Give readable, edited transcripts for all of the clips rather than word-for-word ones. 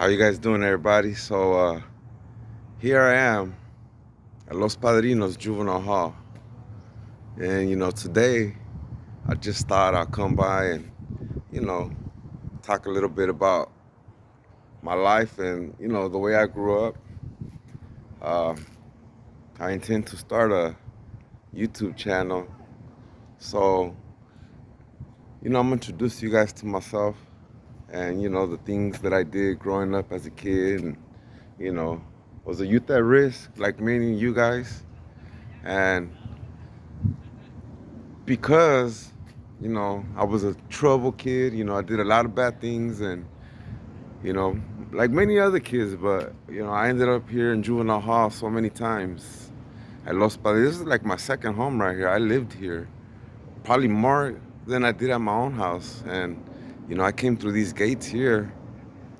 How you guys doing, everybody? So here I am at Los Padrinos Juvenile Hall. And today I just thought I'd come by and, you know, talk a little bit about my life and, the way I grew up. Uh, I intend to start a YouTube channel. So, I'm gonna introduce you guys to myself and, the things that I did growing up as a kid and, you know, was a youth at risk like many of you guys. And because I was a trouble kid. I did a lot of bad things, and you know like many other kids, but I ended up here in juvenile hall so many times at Los Padrinos. This is like my second home right here. I lived here probably more than I did at my own house, and I came through these gates here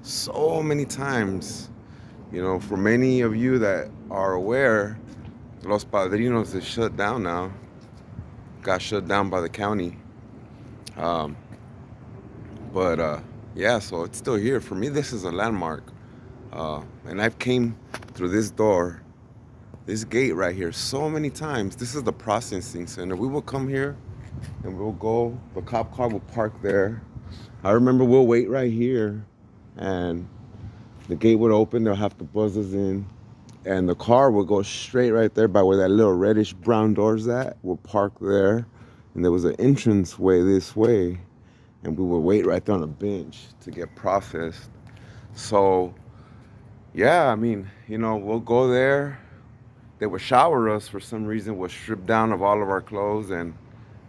so many times. For many of you that are aware, Los Padrinos is shut down now. Got shut down by the county. Um, but yeah, so it's still here. For me, this is a landmark. And I've came through this door, this gate right here, so many times. This is the processing center. We will come here and we'll go. The cop car will park there. I remember we'll wait right here, and the gate would open. They'll have to buzz us in, and the car will go straight right there by where that little reddish brown door's at. We'll park there, and there was an entrance way this way, and we would wait right there on a bench to get processed. So yeah, I mean, we'll go there. They would shower us for some reason. We'll strip down of all of our clothes, and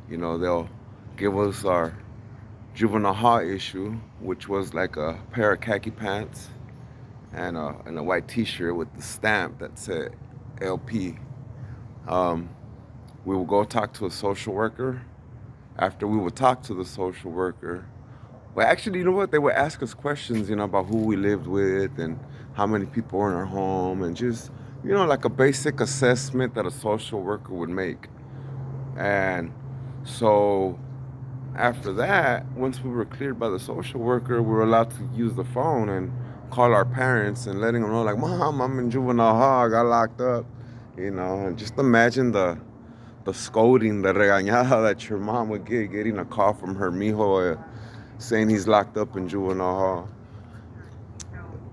they'll give us our juvenile hall issue, which was like a pair of khaki pants and a white t-shirt with the stamp that said LP. We will go talk to a social worker. After we would talk to the social worker, well, actually, you know what? They would ask us questions, about who we lived with and how many people were in our home, and just, like a basic assessment that a social worker would make. And so after that, once we were cleared by the social worker, we were allowed to use the phone and call our parents and letting them know, like, Mom, I'm in juvenile hall, I got locked up, and just imagine the scolding, the regañada that your mom would get getting a call from her mijo saying he's locked up in juvenile hall.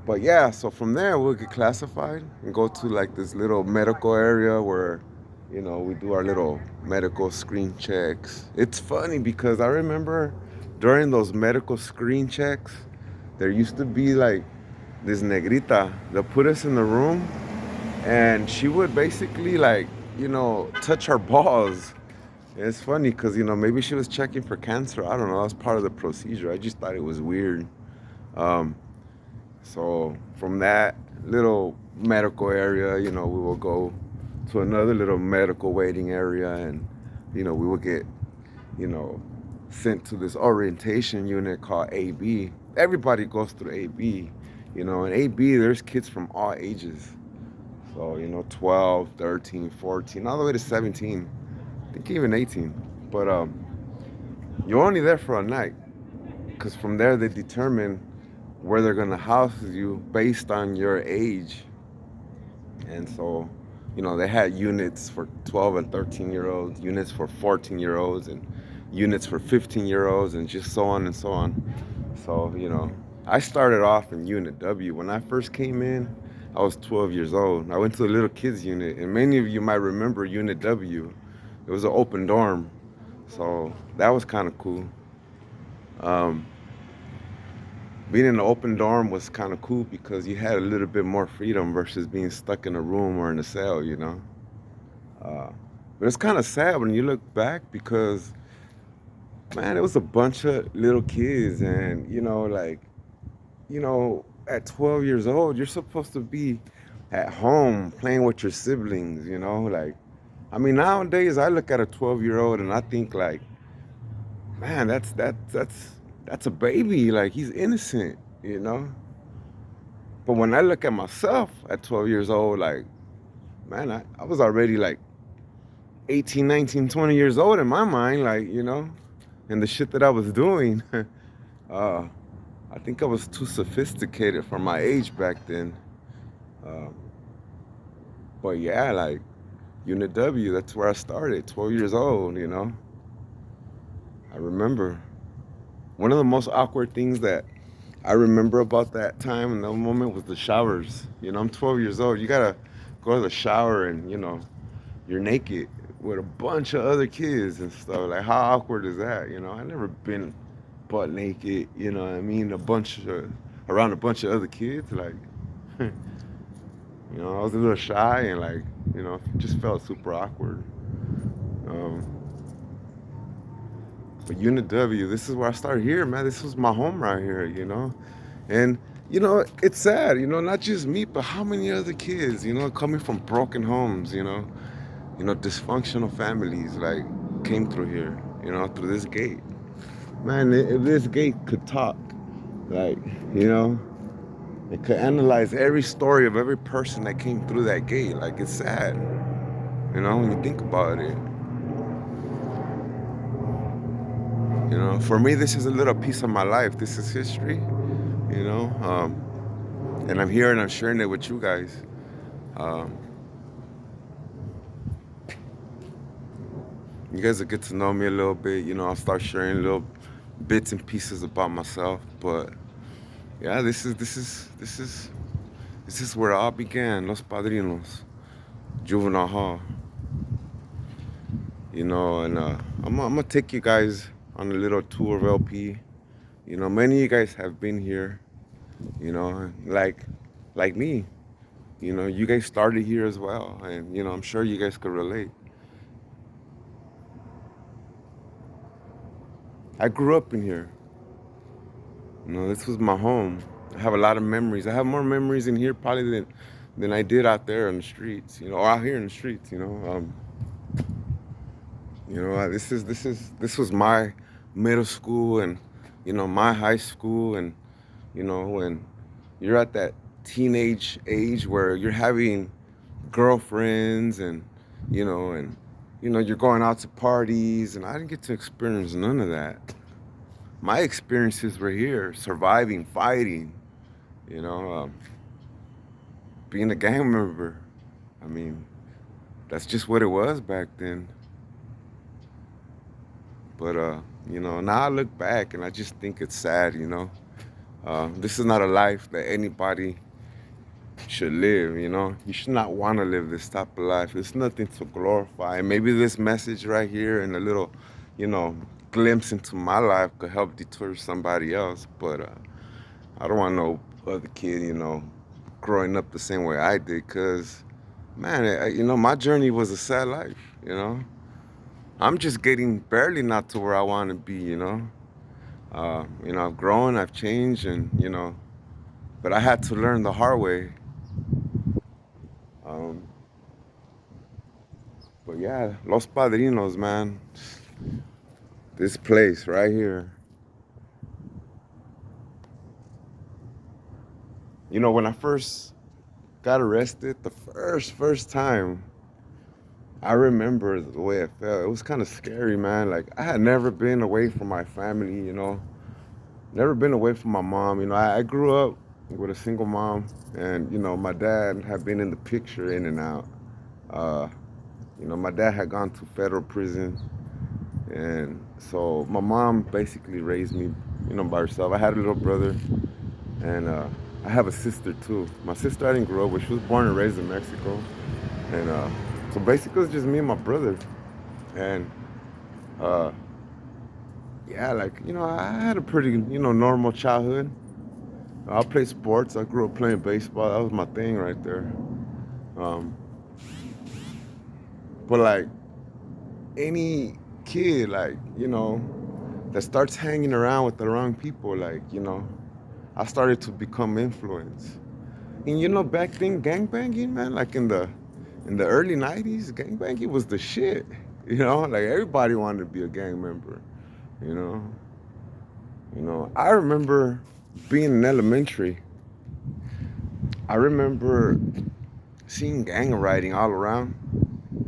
But yeah, so from there we'll get classified and go to like this little medical area where, we do our little medical screen checks. It's funny because I remember during those medical screen checks, there used to be like this negrita that put us in the room, and she would basically like, touch our balls. It's funny because, maybe she was checking for cancer. I don't know. That's part of the procedure. I just thought it was weird. Um, so from that little medical area, we will go to another little medical waiting area, and, we will get, you know, sent to this orientation unit called AB. Everybody goes through AB, and AB, there's kids from all ages. So, 12, 13, 14, all the way to 17. I think even 18. But you're only there for a night, because from there they determine where they're going to house you based on your age. And so, they had units for 12 and 13-year-olds, units for 14-year-olds, and units for 15-year-olds, and just so on and so on. So, I started off in Unit W. When I first came in, I was 12 years old. I went to the little kids unit, and many of you might remember Unit W. It was an open dorm, so that was kind of cool. Um, Being in an open dorm was kind of cool because you had a little bit more freedom versus being stuck in a room or in a cell. Uh, but it's kind of sad when you look back because, man, it was a bunch of little kids, and at 12 years old, you're supposed to be at home playing with your siblings. Like, I mean, nowadays I look at a 12-year-old and I think like, man, that's a baby. Like, he's innocent. But when I look at myself at 12 years old, like, man, I was already like 18, 19, 20 years old in my mind, like, and the shit that I was doing. uh, I think I was too sophisticated for my age back then. Uh, but yeah, like Unit W, that's where I started, 12 years old, you know. I remember one of the most awkward things that I remember about that time and that moment was the showers. You know, I'm 12 years old. You gotta go to the shower and, you're naked with a bunch of other kids and stuff. Like, how awkward is that? You know, I never been butt naked, you know what I mean? Around a bunch of other kids. Like, I was a little shy and, like, just felt super awkward. Um, but Unit W, this is where I started here, man. This was my home right here, And, it's sad, not just me, but how many other kids, coming from broken homes, dysfunctional families, like, came through here, through this gate. Man, if this gate could talk, like, you know, it could analyze every story of every person that came through that gate. Like, it's sad, when you think about it. For me, this is a little piece of my life. This is history, you know, and I'm here and I'm sharing it with you guys. Um, you guys will get to know me a little bit. I'll start sharing little bits and pieces about myself. But yeah, this is where it all began. Los Padrinos Juvenile Hall. And I'm gonna take you guys on a little tour of LP. Many of you guys have been here. Like me. You guys started here as well, and I'm sure you guys could relate. I grew up in here. This was my home. I have a lot of memories. I have more memories in here probably than I did out there on the streets. Or out here in the streets. This was my middle school and my high school, and when you're at that teenage age where you're having girlfriends and you're going out to parties, and I didn't get to experience none of that. My experiences were here, surviving, fighting, you know, um, being a gang member. I mean, that's just what it was back then. But now I look back and I just think it's sad. This is not a life that anybody should live. You should not want to live this type of life. It's nothing to glorify. And maybe this message right here and a little, you know, glimpse into my life could help deter somebody else. But I don't want no other kid, growing up the same way I did. Because, man, my journey was a sad life. I'm just getting barely not to where I want to be. I've grown, I've changed, and, but I had to learn the hard way. Um, but yeah, Los Padrinos, man. This place right here. When I first got arrested, the first time, I remember the way it felt. It was kind of scary, man. Like, I had never been away from my family. Never been away from my mom. I grew up with a single mom, and my dad had been in the picture in and out. Uh, my dad had gone to federal prison, and so my mom basically raised me, by herself. I had a little brother, and I have a sister too. My sister I didn't grow up with. She was born and raised in Mexico, and so basically it's just me and my brother. And uh, yeah, like I had a pretty normal childhood. I played sports. I grew up playing baseball. That was my thing right there. Um, but like any kid, like that starts hanging around with the wrong people, like I started to become influenced. And back then, gangbanging, man, like in the early '90s, gangbanging was the shit. Like everybody wanted to be a gang member. You know, I remember being in elementary. I remember seeing gang writing all around,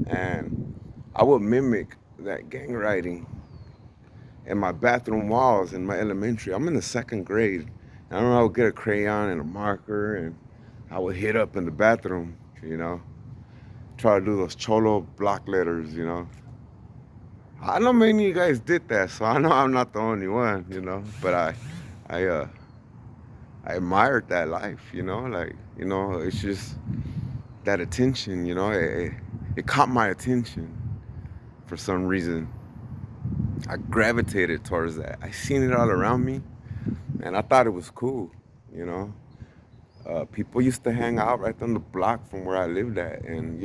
and I would mimic that gang writing in my bathroom walls in my elementary. I'm in the second grade, I remember I would get a crayon and a marker, and I would hit up in the bathroom, try to do those cholo block letters. I know many of you guys did that, so I know I'm not the only one. But I, uh, I admired that life. It's just that attention. It caught my attention for some reason. I gravitated towards that. I seen it all around me, and I thought it was cool. You know, people used to hang out right on the block from where I lived at, and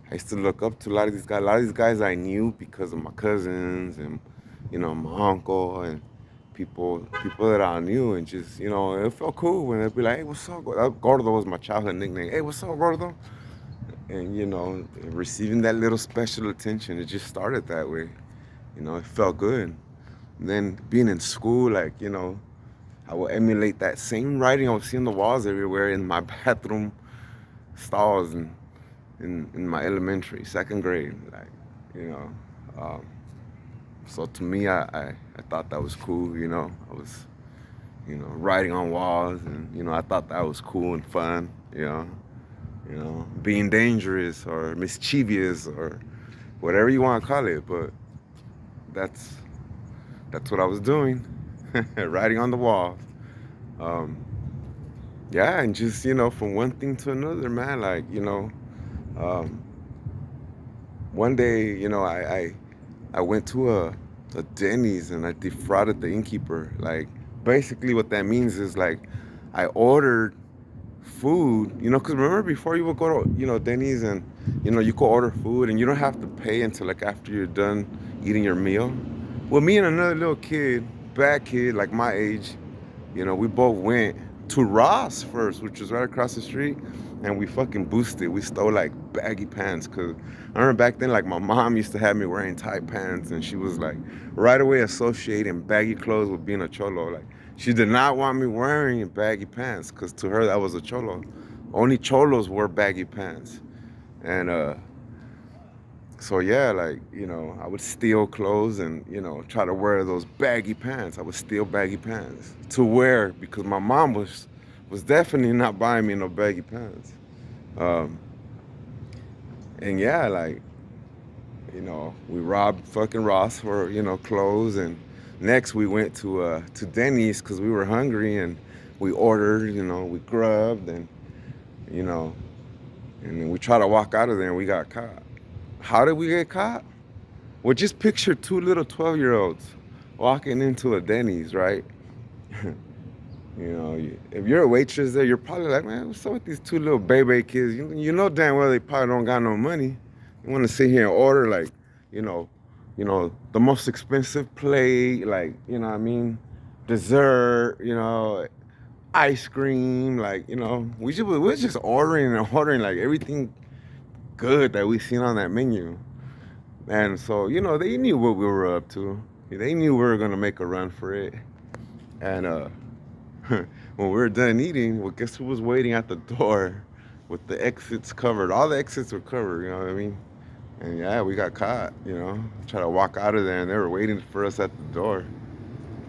I used to look up to a lot of these guys. A lot of these guys I knew because of my cousins and my uncle and people that I knew, and just it felt cool when they'd be like, "Hey, what's up?" Gordo was my childhood nickname. "Hey, what's up, Gordo?" And receiving that little special attention, it just started that way. It felt good. And then being in school, I will emulate that same writing I would see on the walls everywhere in my bathroom stalls and in my elementary, second grade. You know. Um, so to me, I thought that was cool. I was, writing on walls, and I thought that was cool and fun. Being dangerous or mischievous or whatever you want to call it, but that's what I was doing, writing on the walls. Um, yeah, and just from one thing to another, man. Um, one day, I went to a Denny's and I defrauded the innkeeper. Like, basically, what that means is I ordered food, because remember before you would go to, Denny's, and, you could order food and you don't have to pay until after you're done eating your meal. Well, me and another little kid, bad kid, like my age, we both went to Ross first, which was right across the street, and we fucking boosted. We stole baggy pants, cause I remember back then, my mom used to have me wearing tight pants, and she was right away associating baggy clothes with being a cholo. She did not want me wearing baggy pants, cause to her that was a cholo. Only cholos wear baggy pants, and so yeah, I would steal clothes and try to wear those baggy pants. I would steal baggy pants to wear because my mom was definitely not buying me no baggy pants. Um, and yeah, we robbed fucking Ross for clothes, and next we went to Denny's because we were hungry, and we ordered, we grubbed, and you know, and then we tried to walk out of there and we got caught. How did we get caught? Well, just picture two little 12-year-olds walking into a Denny's, right? If you're a waitress there, you're probably like, man, what's up with these two little baby kids? You know damn well they probably don't got no money. You want to sit here and order you know, the most expensive plate, what I mean, dessert, ice cream, we're just ordering and ordering everything good that we seen on that menu. And so, they knew what we were up to. They knew we were gonna make a run for it. And when we were done eating, well, guess who was waiting at the door with the exits covered? All the exits were covered, you know what I mean? And yeah, we got caught, try to walk out of there, and they were waiting for us at the door.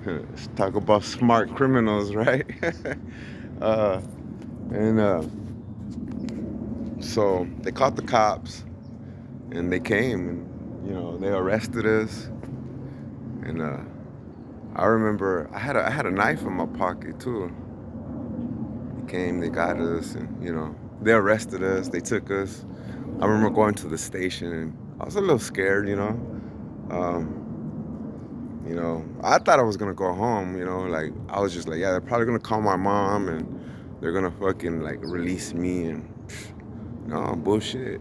Let's talk about smart criminals, right? uh, and so they caught the cops, and they came, and they arrested us. And I remember I had a knife in my pocket too. They came, they got us, and they arrested us. They took us. I remember going to the station, and I was a little scared. Um, I thought I was gonna go home. I was just yeah, they're probably gonna call my mom, and they're gonna fucking release me, and no bullshit.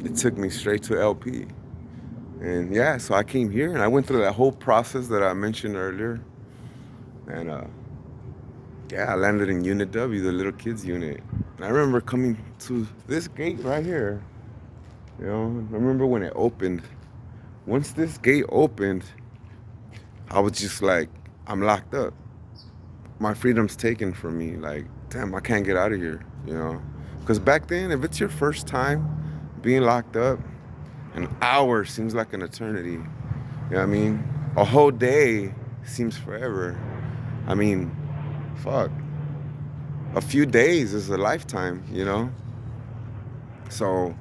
It took me straight to LP. And yeah, so I came here and I went through that whole process that I mentioned earlier. And yeah, I landed in Unit W, the little kids unit. And I remember coming to this gate right here. I remember when it opened. Once this gate opened, I was just I'm locked up. My freedom's taken from me. Damn, I can't get out of here, Because back then, if it's your first time being locked up, an hour seems like an eternity. You know what I mean? A whole day seems forever. I mean, fuck, a few days is a lifetime, you know? So,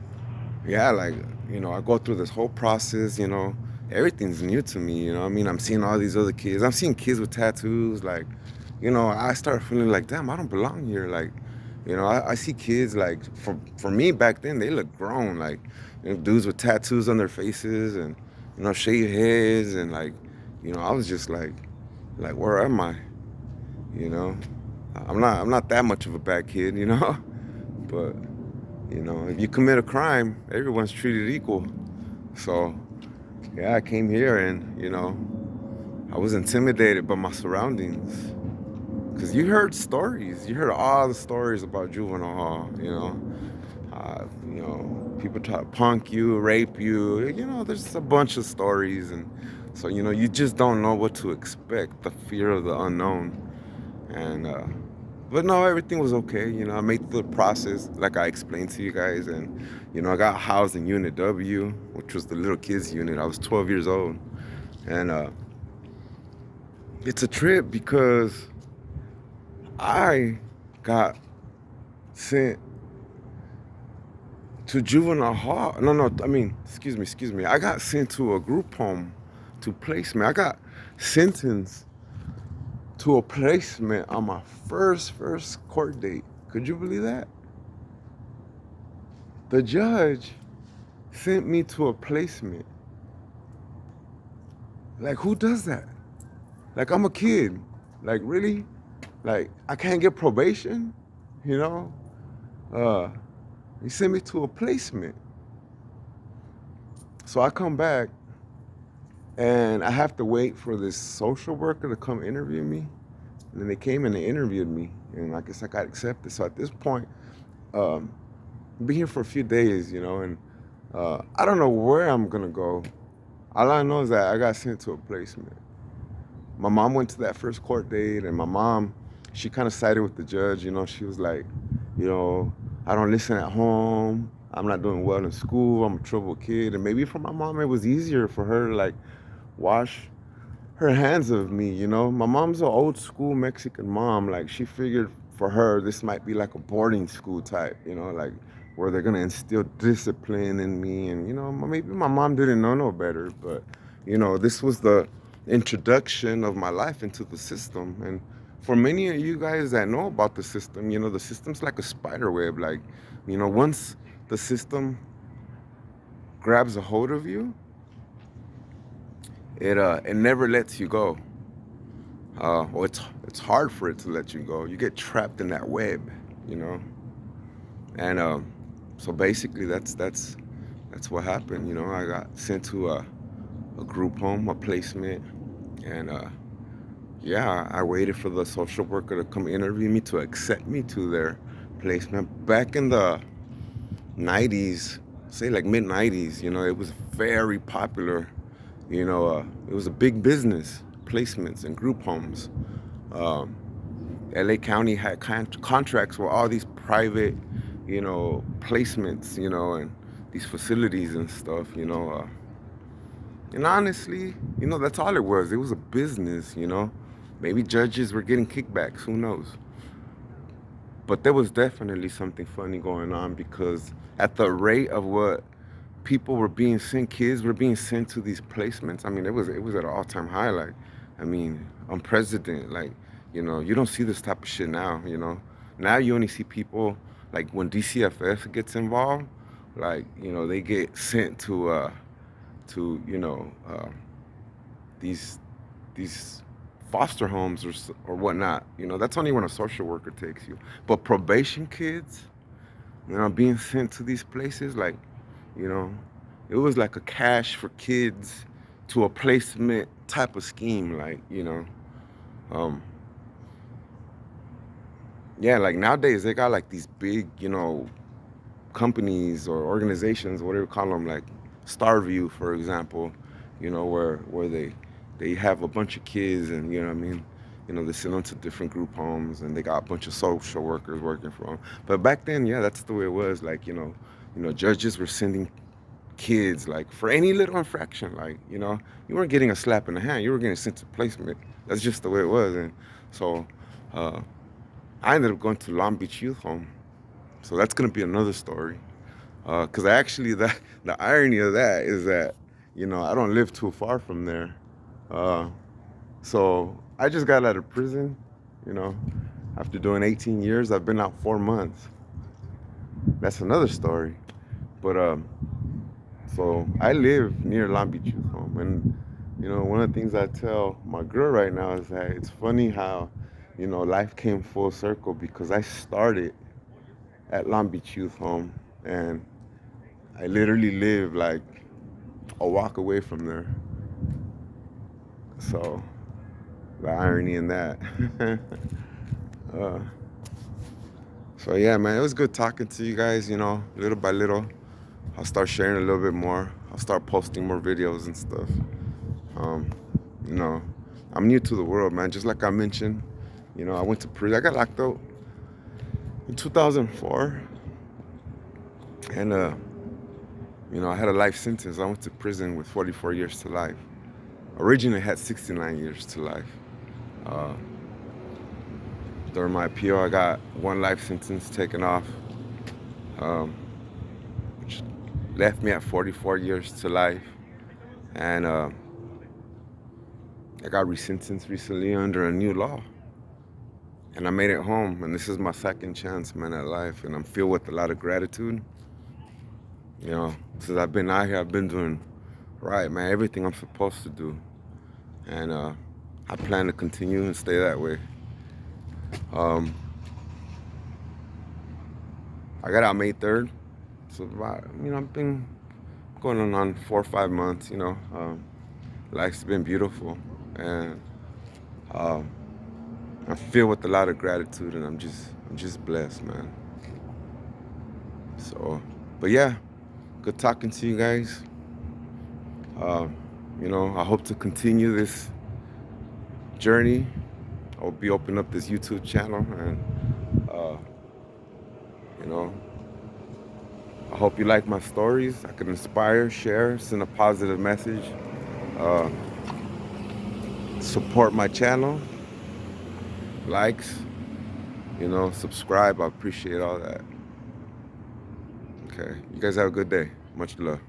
yeah, like, I go through this whole process, everything's new to me, I mean, I'm seeing all these other kids. I'm seeing kids with tattoos, like, I start feeling like, damn, I don't belong here. Like, I see kids, like, for me back then, they look grown, like, dudes with tattoos on their faces and, shaved heads. And, like, I was just like, where am I? You know, I'm not that much of a bad kid, but, if you commit a crime, everyone's treated equal. So, yeah, I came here and, I was intimidated by my surroundings. Because you heard all the stories about juvenile hall, people try to punk you, rape you, there's a bunch of stories. And so, you just don't know what to expect, the fear of the unknown. And, but no, everything was okay. I made the process like I explained to you guys. And, I got housed in Unit W, which was the little kids unit. I was 12 years old. And it's a trip because I got sent to juvenile hall. No, I mean, excuse me. I got sent to a group home to placement. I got sentenced to a placement on my first court date. Could you believe that? The judge sent me to a placement. Like, who does that? Like, I'm a kid. Like, really? Like, I can't get probation? You know? Uh, he sent me to a placement. So I come back and I have to wait for this social worker to come interview me. And then they came and they interviewed me. And I guess I got accepted. So at this point, um, I've been here for a few days, and I don't know where I'm going to go. All I know is that I got sent to a placement. My mom went to that first court date, and my mom, she kind of sided with the judge. She was like, I don't listen at home. I'm not doing well in school. I'm a troubled kid. And maybe for my mom, it was easier for her to like wash her hands of me. My mom's an old school Mexican mom. Like, she figured for her, this might be like a boarding school type, like where they're going to instill discipline in me. And, maybe my mom didn't know no better, but, this was the introduction of my life into the system. And for many of you guys that know about the system, the system's like a spider web. Like, once the system grabs a hold of you, it never lets you go. Or it's hard for it to let you go. You get trapped in that web, And so basically, that's what happened. I got sent to a group home, a placement, and yeah, I waited for the social worker to come interview me to accept me to their placement. Back in the 90s, say like mid 90s, it was very popular. It was a big business, placements and group homes. Um, LA County had contracts with all these private, placements, and these facilities and stuff, and honestly, that's all it was. It was a business, Maybe judges were getting kickbacks, who knows? But there was definitely something funny going on because at the rate of what people were being sent, kids were being sent to these placements. I mean, it was at an all-time high. Like, I mean, unprecedented. Like, you don't see this type of shit now. Now you only see people like when DCFS gets involved, like they get sent to these foster homes or whatnot. That's only when a social worker takes you. But probation kids, being sent to these places, like, you know, it was like a cash for kids to a placement type of scheme. Like, um, yeah, like nowadays they got like these big, companies or organizations, whatever you call them, like Starview, for example, where they have a bunch of kids and what I mean, they send them to different group homes and they got a bunch of social workers working for them. But back then, yeah, that's the way it was. Like, judges were sending kids like for any little infraction. Like, you weren't getting a slap in the hand, you were getting sent to placement. That's just the way it was. And so I ended up going to Long Beach Youth Home. So that's gonna be another story. Cause I actually the irony of that is that I don't live too far from there. Uh, so I just got out of prison. You know, after doing 18 years, I've been out 4 months. That's another story. But so I live near Long Beach Youth Home, and one of the things I tell my girl right now is that it's funny how life came full circle because I started at Long Beach Youth Home, and I literally live like a walk away from there. So the irony in that. uh, so yeah, man, it was good talking to you guys. Little by little, I'll start sharing a little bit more. I'll start posting more videos and stuff. Um, you know, I'm new to the world, man. Just like I mentioned, I went to prison. I got locked up in 2004, and I had a life sentence. I went to prison with 44 years to life. Originally had 69 years to life. Uh, During my appeal, I got one life sentence taken off, which left me at 44 years to life. And I got resentenced recently under a new law. And I made it home, and this is my second chance, man, at life. And I'm filled with a lot of gratitude. Since I've been out here, I've been doing right, man, everything I'm supposed to do. And I plan to continue and stay that way. I got out May 3rd. So, I've been going on 4 or 5 months, life's been beautiful. And I'm filled with a lot of gratitude, and I'm just blessed, man. So, but yeah, good talking to you guys. I hope to continue this journey. I'll be opening up this YouTube channel, and I hope you like my stories. I can inspire, share, send a positive message. Support my channel, likes, subscribe. I appreciate all that. Okay, you guys have a good day. Much love.